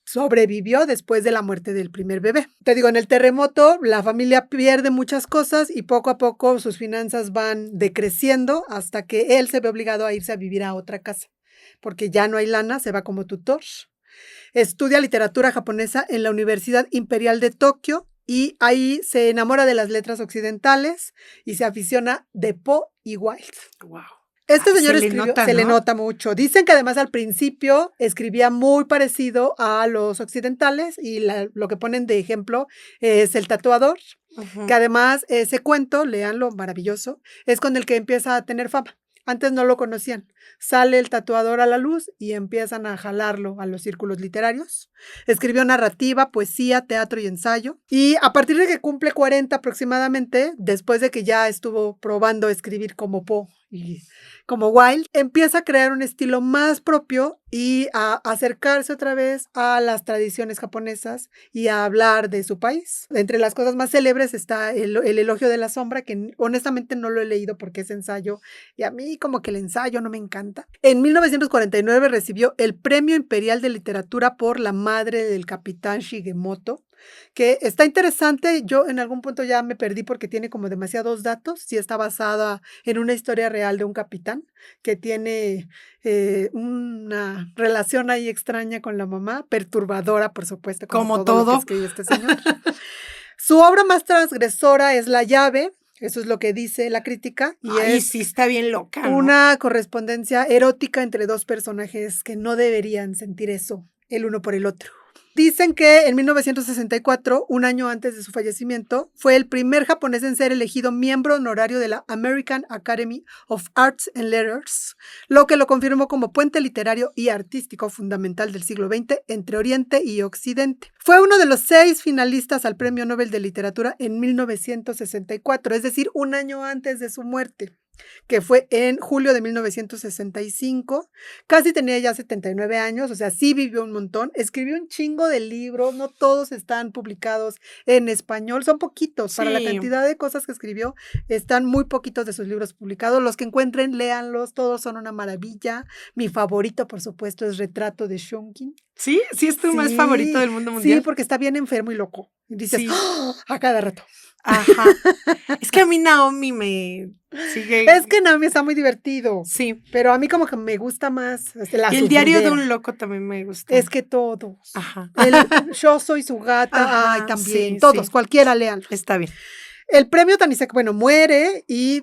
sobrevivió después de la muerte del primer bebé. Te digo, en el terremoto la familia pierde muchas cosas y poco a poco sus finanzas van decreciendo hasta que él se ve obligado a irse a vivir a otra casa, porque ya no hay lana, se va como tutor. Estudia literatura japonesa en la Universidad Imperial de Tokio y ahí se enamora de las letras occidentales y se aficiona de Poe y Wilde. Wow. Este Ay, señor se le escribió, nota, se le ¿no? nota mucho. Dicen que además al principio escribía muy parecido a los occidentales y lo que ponen de ejemplo es El tatuador, Ujú. que además ese cuento, léanlo, maravilloso, es con el que empieza a tener fama. Antes no lo conocían. Sale El tatuador a la luz y empiezan a jalarlo a los círculos literarios. Escribió narrativa, poesía, teatro y ensayo. Y a partir de que cumple 40 aproximadamente, después de que ya estuvo probando escribir como Poe y como Wilde, empieza a crear un estilo más propio y a acercarse otra vez a las tradiciones japonesas y a hablar de su país. Entre las cosas más célebres está el elogio de la sombra, que honestamente no lo he leído porque es ensayo y a mí como que el ensayo no me encanta. En 1949 recibió el Premio Imperial de Literatura por La madre del capitán Shigemoto, que está interesante. Yo en algún punto ya me perdí porque tiene como demasiados datos. Sí está basada en una historia real de un capitán que tiene una relación ahí extraña con la mamá, perturbadora, por supuesto, como todo lo que todo. escribe este señor. Su obra más transgresora es La llave, eso es lo que dice la crítica, y Ay, es sí, está bien loca, ¿no? una correspondencia erótica entre dos personajes que no deberían sentir eso el uno por el otro. Dicen que en 1964, un año antes de su fallecimiento, fue el primer japonés en ser elegido miembro honorario de la American Academy of Arts and Letters, lo que lo confirmó como puente literario y artístico fundamental del siglo XX entre Oriente y Occidente. Fue uno de los 6 finalistas al Premio Nobel de Literatura en 1964, es decir, un año antes de su muerte, que fue en julio de 1965. Casi tenía ya 79 años, o sea, sí vivió un montón. Escribió un chingo de libros, no todos están publicados en español, son poquitos. Sí. Para la cantidad de cosas que escribió, están muy poquitos de sus libros publicados. Los que encuentren, léanlos, todos son una maravilla. Mi favorito, por supuesto, es Retrato de Shunkin. ¿Sí? ¿Sí es tu más favorito del mundo mundial? Sí, porque está bien enfermo y loco. Y dices, Sí. ¡oh! A cada rato. Ajá. Es que a mí Naomi me sigue. Es que Naomi está muy divertido. Sí. Pero a mí como que me gusta más la Y el diario de sufridera. un loco también me gusta. Es que todos. Ajá. Yo soy su gata. Ajá, Ay, también. sí, Todos, sí. cualquiera, léanlo. Está bien. El premio Tanizaki, bueno, muere y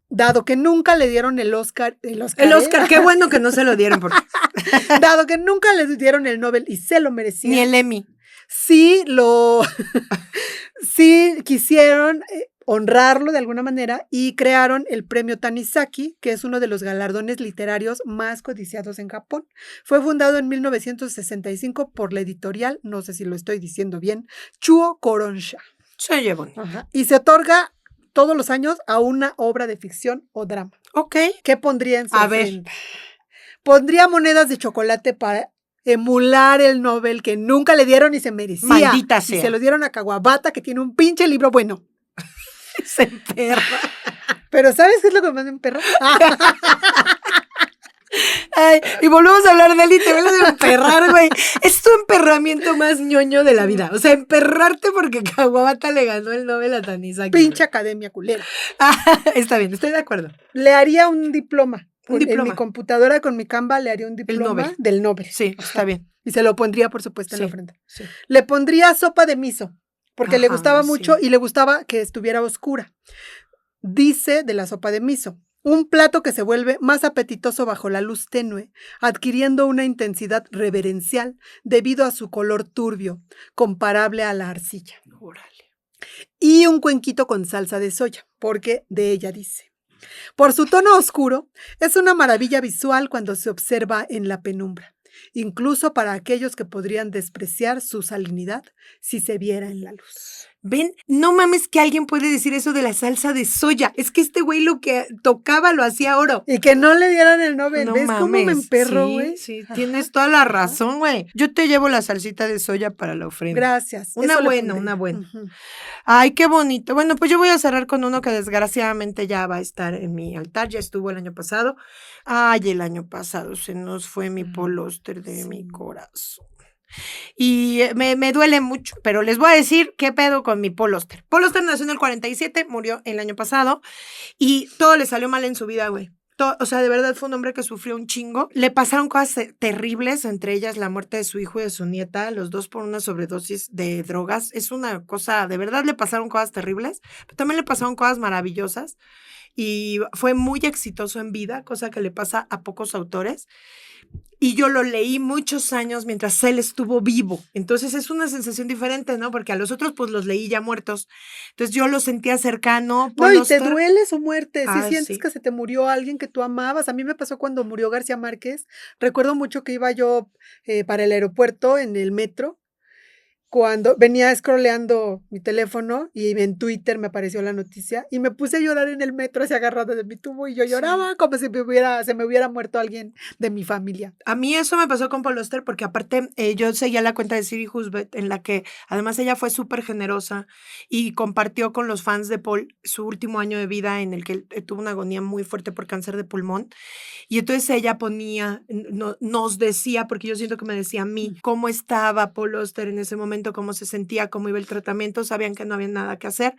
dado que nunca le dieron el Oscar. El Oscar, qué bueno que no se lo dieron. Porque... dado que nunca le dieron el Nobel y se lo merecía. Ni el Emmy. Sí sí quisieron honrarlo de alguna manera y crearon el premio Tanizaki, que es uno de los galardones literarios más codiciados en Japón. Fue fundado en 1965 por la editorial, no sé si lo estoy diciendo bien, Chuo Koronsha. Se llevan. Ajá. Y se otorga todos los años a una obra de ficción o drama. Ok. ¿Qué pondría en su A ofrenda? Pondría monedas de chocolate para emular el Nobel que nunca le dieron y se merecía. Maldita sea. Y se lo dieron a Kawabata, que tiene un pinche libro bueno. Se emperra. Pero ¿sabes qué es lo que más me emperra? Ay, y volvemos a hablar de él y te vuelves a emperrar, güey. Es tu emperramiento más ñoño de la vida. O sea, emperrarte porque Kawabata le ganó el Nobel a Tanizaki. Pinche academia culera. Está bien, estoy de acuerdo. Le haría un diploma. Un diploma. En mi computadora con mi Canva le haría un diploma Nobel. del Nobel. Sí, está bien. Y se lo pondría, por supuesto, en la Sí, ofrenda. sí. Le pondría sopa de miso, porque le Ajá, gustaba mucho sí. y le gustaba que estuviera oscura. Dice de la sopa de miso, un plato que se vuelve más apetitoso bajo la luz tenue, adquiriendo una intensidad reverencial debido a su color turbio, comparable a la arcilla. Órale. Y un cuenquito con salsa de soya, porque de ella dice. Por su tono oscuro, es una maravilla visual cuando se observa en la penumbra, incluso para aquellos que podrían despreciar su salinidad si se viera en la luz. Ven, no mames que alguien puede decir eso de la salsa de soya. Es que este güey lo que tocaba lo hacía oro. Y que no le dieran el Nobel. No ¿Ves cómo me mames. emperro, Sí, güey? sí, Ajá, tienes toda la ajá. razón, güey. Yo te llevo la salsita de soya para la ofrenda. Gracias, Una eso le buena, una pondría. buena. Ujú. Ay, qué bonito. Bueno, pues yo voy a cerrar con uno que desgraciadamente ya va a estar en mi altar. Ya estuvo el año pasado. Ay, el año pasado se nos fue mi Paul Auster de mi Sí. corazón. Y me duele mucho, pero les voy a decir qué pedo con mi Paul Auster. Paul Auster nació en el 47, murió el año pasado y todo le salió mal en su vida, güey. O sea, de verdad fue un hombre que sufrió un chingo. Le pasaron cosas terribles, entre ellas la muerte de su hijo y de su nieta, los dos por una sobredosis de drogas. Es una cosa, de verdad le pasaron cosas terribles, pero también le pasaron cosas maravillosas y fue muy exitoso en vida, cosa que le pasa a pocos autores. Y yo lo leí muchos años mientras él estuvo vivo. Entonces es una sensación diferente, ¿no? Porque a los otros pues los leí ya muertos. Entonces yo lo sentía cercano. No, Paul y te Auster. duele su muerte, si Ah, sientes sí. que se te murió alguien que tú amabas. A mí me pasó cuando murió García Márquez. Recuerdo mucho que iba yo, para el aeropuerto en el metro, cuando venía scrolleando mi teléfono y en Twitter me apareció la noticia y me puse a llorar en el metro así agarrada de mi tubo y yo Sí. lloraba como si se me hubiera muerto alguien de mi familia. A mí eso me pasó con Paul Auster porque aparte yo seguía la cuenta de Siri Husbeth en la que además ella fue súper generosa y compartió con los fans de Paul su último año de vida en el que él tuvo una agonía muy fuerte por cáncer de pulmón. Y entonces ella ponía, nos decía, porque yo siento que me decía a mí, cómo estaba Paul Auster en ese momento, cómo se sentía, cómo iba el tratamiento, sabían que no había nada que hacer.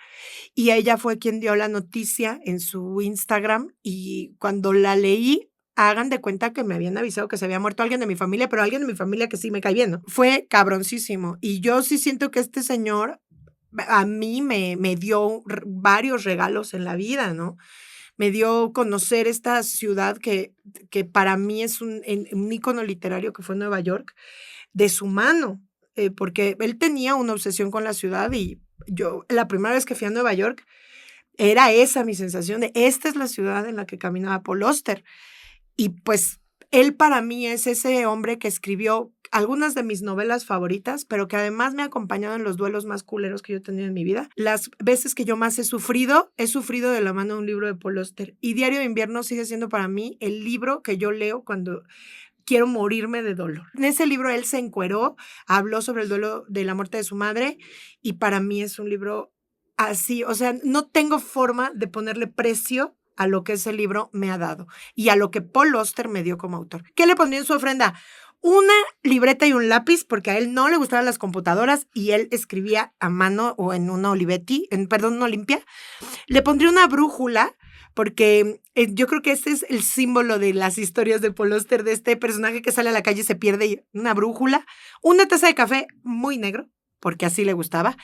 Y ella fue quien dio la noticia en su Instagram y cuando la leí, hagan de cuenta que me habían avisado que se había muerto alguien de mi familia, pero alguien de mi familia que sí me cae bien, ¿no? Fue cabroncísimo. Y yo sí siento que este señor a mí me dio varios regalos en la vida, ¿no? Me dio conocer esta ciudad que para mí es un ícono literario que fue Nueva York, de su mano, porque él tenía una obsesión con la ciudad y yo la primera vez que fui a Nueva York era esa mi sensación de esta es la ciudad en la que caminaba Paul Auster. Y pues él para mí es ese hombre que escribió algunas de mis novelas favoritas, pero que además me ha acompañado en los duelos más culeros que yo he tenido en mi vida. Las veces que yo más he sufrido de la mano de un libro de Paul Auster. Y Diario de Invierno sigue siendo para mí el libro que yo leo cuando quiero morirme de dolor. En ese libro él se encueró, habló sobre el duelo de la muerte de su madre y para mí es un libro así, o sea, no tengo forma de ponerle precio a lo que ese libro me ha dado y a lo que Paul Auster me dio como autor. ¿Qué le pondría en su ofrenda? Una libreta y un lápiz, porque a él no le gustaban las computadoras y él escribía a mano o en una Olivetti, una Olimpia. Le pondría una brújula, porque yo creo que este es el símbolo de las historias de Paul Auster, de este personaje que sale a la calle y se pierde, y una brújula, una taza de café muy negro, porque así le gustaba.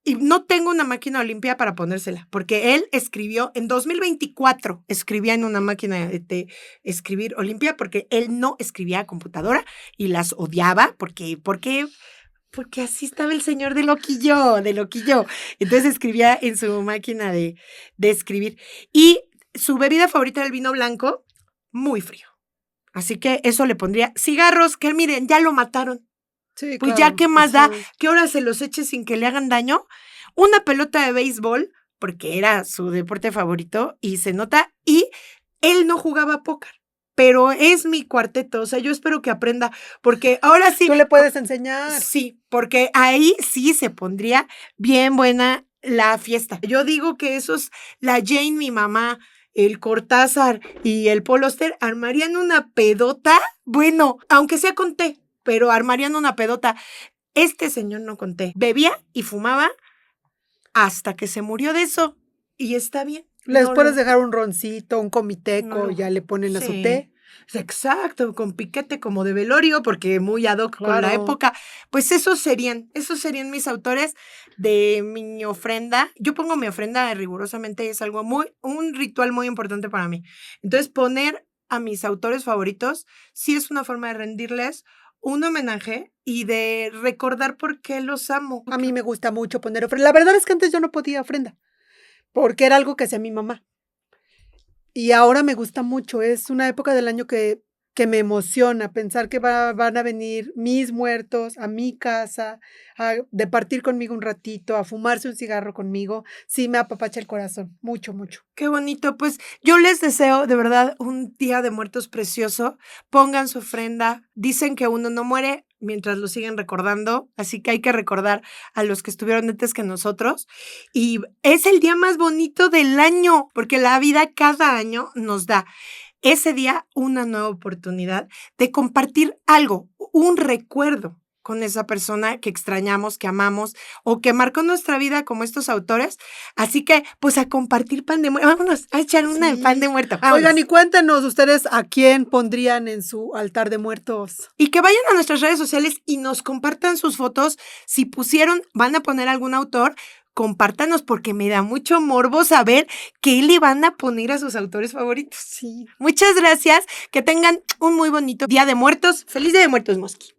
Y no tengo una máquina Olimpia para ponérsela, porque él escribió en 2024, escribía en una máquina de escribir Olimpia, porque él no escribía a computadora y las odiaba, porque así estaba el señor de loquillo. Entonces escribía en su máquina de escribir. Y su bebida favorita era el vino blanco, muy frío. Así que eso le pondría cigarros, que miren, ya lo mataron. Sí, Pues claro. ya, ¿qué más da? Ajá. Que ahora se los eche sin que le hagan daño. Una pelota de béisbol, porque era su deporte favorito, y se nota, y él no jugaba póker, pero es mi cuarteto, o sea, yo espero que aprenda, porque ahora sí. Tú le puedes enseñar. Sí, porque ahí sí se pondría bien buena la fiesta. Yo digo que esos, la Jane, mi mamá, el Cortázar y el Paul Auster armarían una pedota, bueno, aunque sea con té, pero armarían una pedota. Este señor no con té, bebía y fumaba hasta que se murió de eso y está bien. Les No puedes lo, dejar un roncito, un no comiteco, lo, ya le ponen a su sí. té. Exacto, con piquete como de velorio, porque muy ad hoc con la Claro. época. Pues esos serían mis autores de mi ofrenda. Yo pongo mi ofrenda rigurosamente, es algo un ritual muy importante para mí. Entonces, poner a mis autores favoritos sí es una forma de rendirles un homenaje y de recordar por qué los amo. A mí me gusta mucho poner ofrenda. La verdad es que antes yo no podía ofrenda, porque era algo que hacía mi mamá. Y ahora me gusta mucho, es una época del año que me emociona pensar que van a venir mis muertos a mi casa, a departir conmigo un ratito, a fumarse un cigarro conmigo. Sí, me apapacha el corazón, mucho, mucho. Qué bonito. Pues yo les deseo de verdad un Día de Muertos precioso. Pongan su ofrenda. Dicen que uno no muere mientras lo siguen recordando, así que hay que recordar a los que estuvieron antes que nosotros. Y es el día más bonito del año, porque la vida cada año nos da ese día una nueva oportunidad de compartir algo, un recuerdo con esa persona que extrañamos, que amamos o que marcó nuestra vida como estos autores. Así que, pues a compartir pan de muerto. Vámonos a echar una de pan de Sí. muerto. Oigan, y Vámonos. cuéntenos ustedes a quién pondrían en su altar de muertos. Y que vayan a nuestras redes sociales y nos compartan sus fotos. Si van a poner algún autor, compártanos porque me da mucho morbo saber qué le van a poner a sus autores favoritos. Sí. Muchas gracias. Que tengan un muy bonito Día de Muertos. Feliz Día de Muertos, Mosqui.